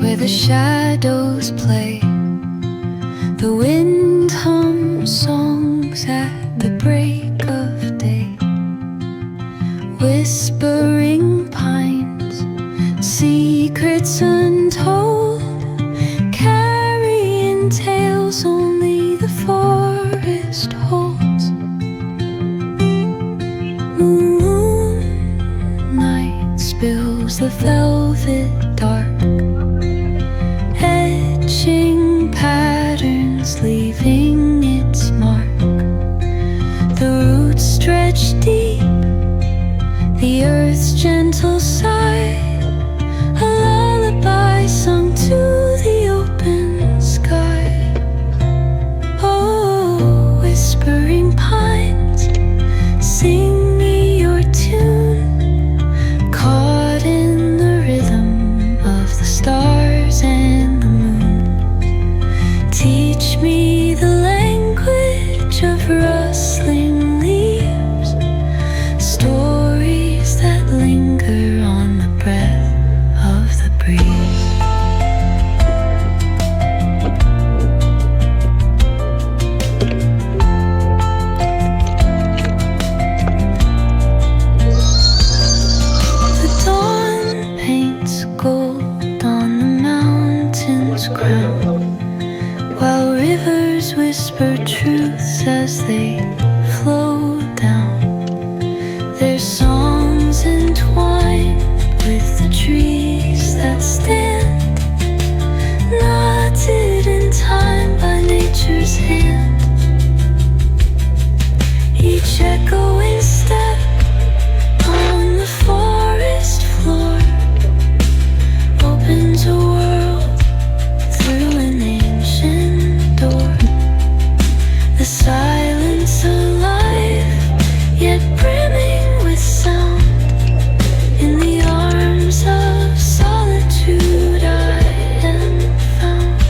where the shadows play. The wind hums songs at the break of day. Whispering pines, secrets untold, carrying tales only the forest holds. Moonlight spills the velvet dark, etching patterns, leaving its mark. The roots stretch deep, the earth's gentle sigh, a lullaby sung to the open sky. Oh, whispering pines, sing me your tune, caught in the rhythm of the stars and the moon. Teach me the language of rustling leaves, stories that linger on the breath of the breeze. The dawn paints gold on the mountain's crown, while rivers whisper truths as they flow down. Their songs entwined with the trees that stand, knotted in time by nature's hand. Each echoing step on the forest floor opens a world through an ancient door. The silence alive, yet brimming with sound. In the arms of solitude I am found.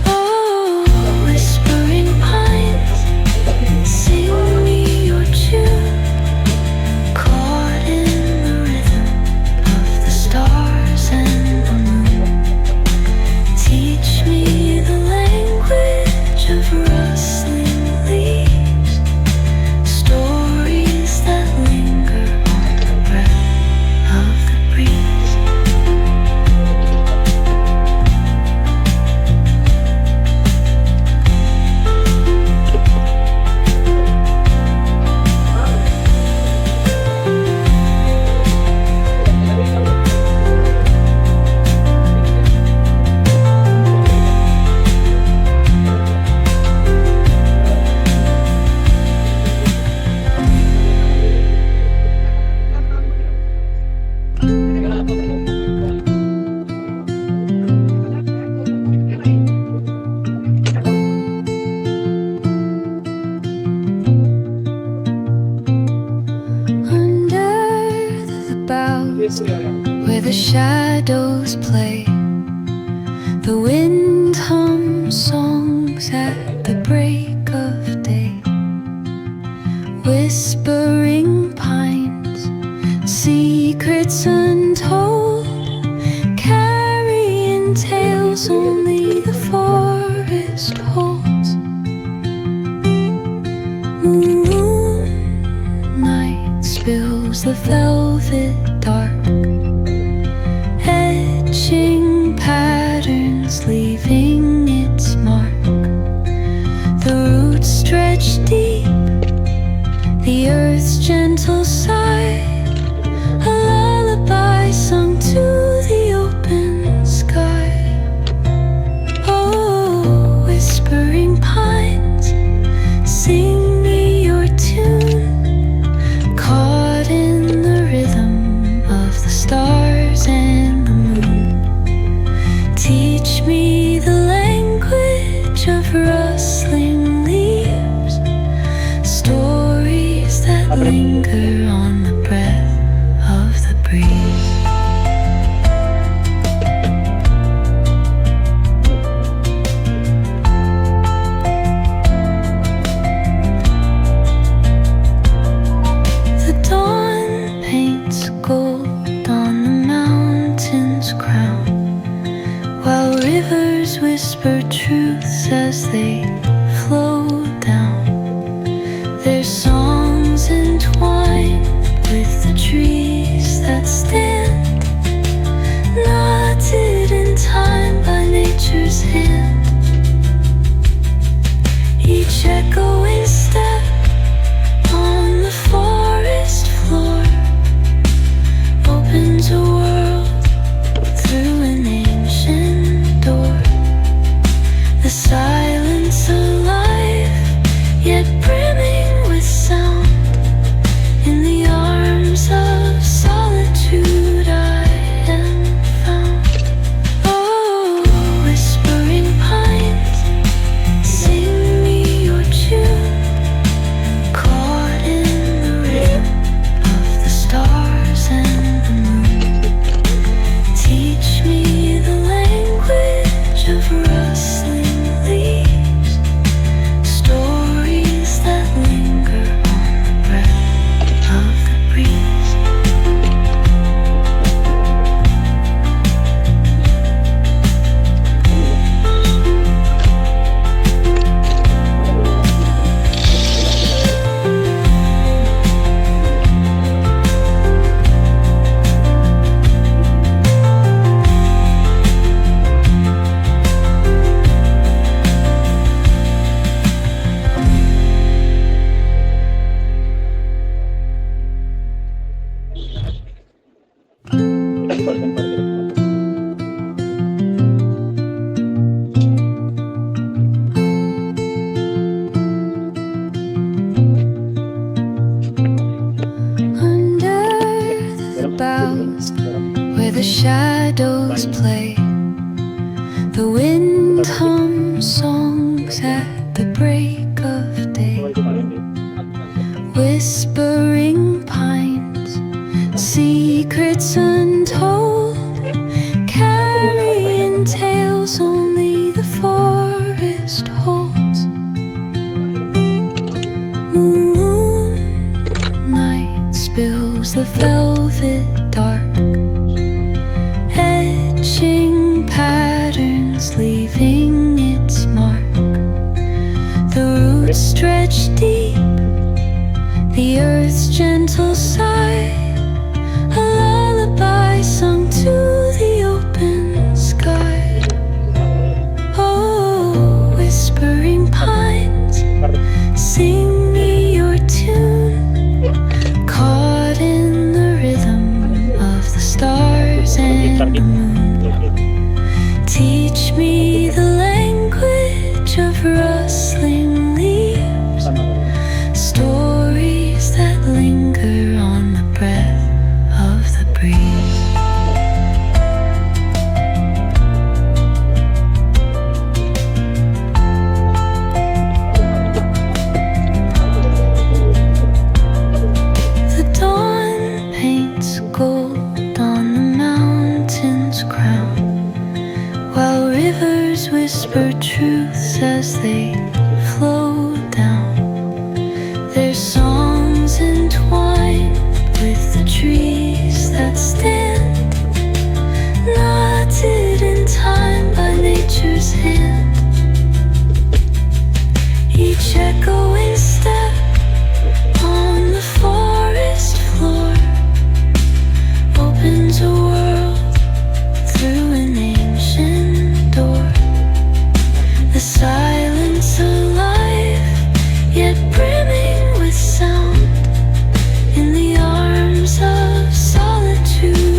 Oh, whispering pines, sing me your tune, caught in the rhythm of the stars and the moon. Teach me the language of rustling leaves, stories that linger on the breath of the breeze. Under the boughs, where the shadows play, the wind hums songs at the break of day. Whispering pines, secrets untold, carrying tales only the forest holds. Moonlight spills the velvet dark, etching patterns, leaving its mark. The roots stretch deep, the earth's gentle sigh, a lullaby sung to the open sky. Oh, whispering pines, sing me your tune, caught in the rhythm of the stars and the moon. Teach me the language of rustling leaves, stories that linger on the breath of the breeze. The dawn paints gold on the mountain's crown, rivers whisper truths as they flow down. Their songs entwine with the trees that stand, knotted in time by nature's hand. Each echoing step on the forest floor opens a world through an ancient door. The silence alive, yet brimming with sound. In the arms of solitude I am found. Oh, whispering pines, sing me your tune, caught in the rhythm of the stars and the moon. Teach me the language of rustling leaves, stories that linger on the breath of the breeze. Under the boughs where the shadows play, the wind hums songs at the break of day. Whispering pines, secrets untold, carrying tales only the forest holds. Moonlight spills the velvet dark, etching patterns, leaving its mark. The roots stretch deep, the earth's gentle sigh, a lullaby sung to the open sky. Oh, whispering pines, sing me your tune, caught in the rhythm of the stars and the moon. Teach me the language of rustling leaves, stories that linger on the breath of the breeze. The dawn paints gold on the mountain's crown, while rivers whisper truths as they flow down. Their songs entwine with the trees that stand, knotted in time by nature's hand. Each echoing step on the forest floor opens a world through an ancient door. The silence alive, yet brimming with sound. In the arms of solitude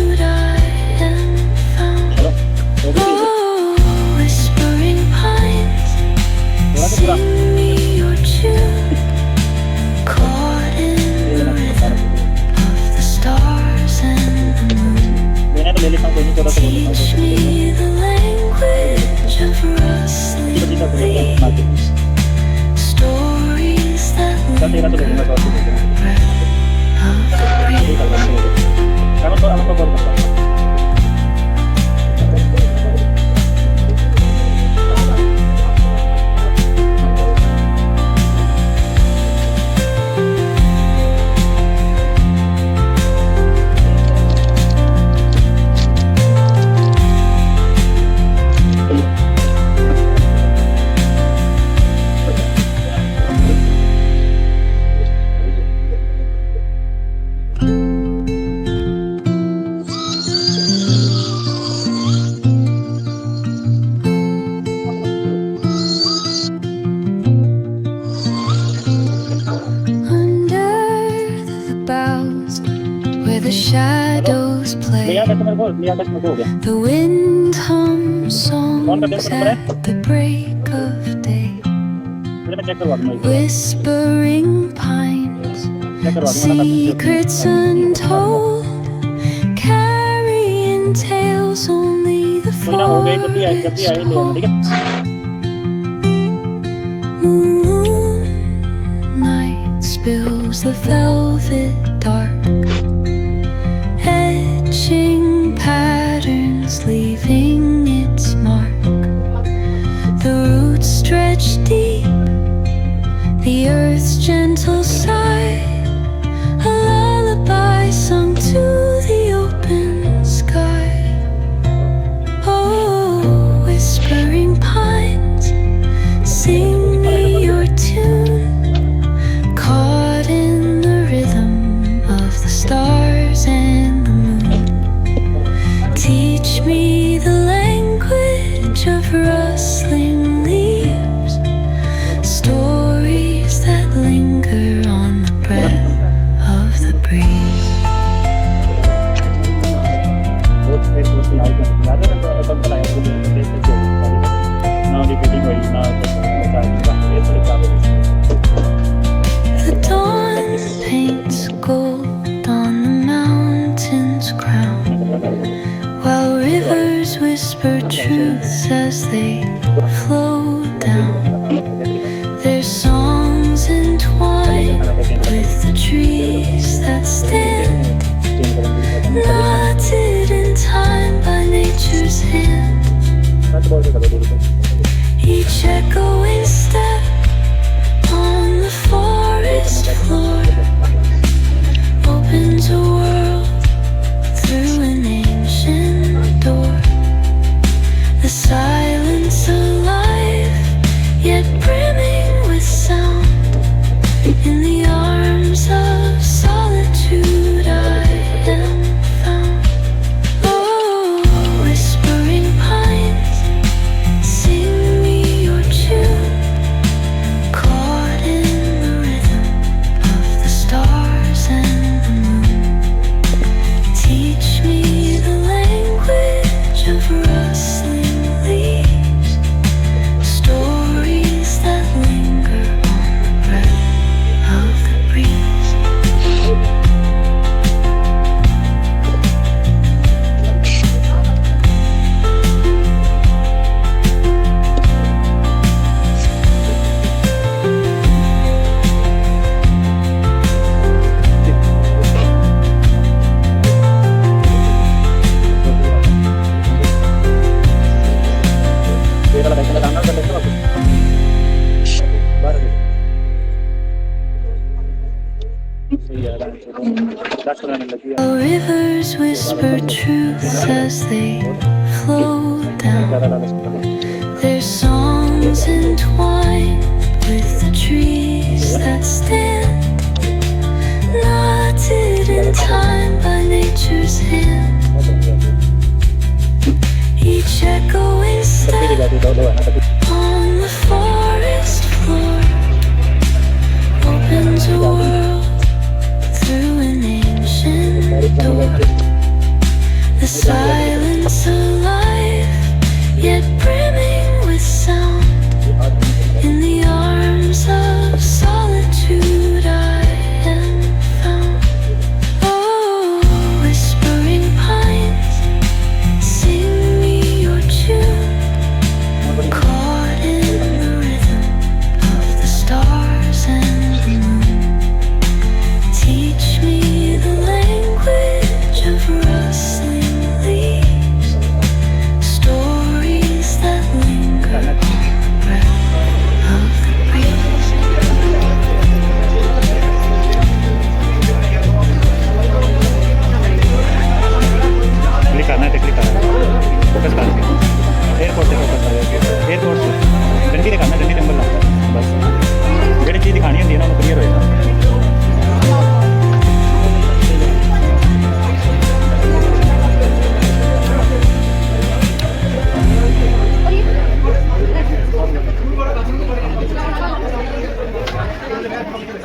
The wind hums songs at the break of day. Whispering pines, secrets untold, carrying tales only the forest holds. Moonlight spills the velvet dark, etching patterns, leaving its mark. The roots stretch deep, the earth's gentle sigh, a lullaby sung to the open sky. Oh, whispering pines, sing me your tune, caught in the rhythm of the stars and the moon. Teach me the language of rustling leaves, stories that linger on the breath of the breeze. The dawn paints gold on the mountain's crown, while rivers whisper truths as they flow down. Their songs entwined with the trees that stand, knotted in time by nature's hand. Each echoing step on the forest floor opens a world through an ancient door. The silence alive, yet brimming with sound. In the arms of solitude I am found. Oh, whispering pines, sing me your tune, caught in the rhythm of the stars and the moon. Teach me the language of rustling leaves, stories that linger on the breath of the breeze. Our rivers whisper truths as they flow down. Their songs entwined with the trees that stand, knotted in time by nature's hand. Each echoing step on the forest floor opens a world through an ancient door. The silence of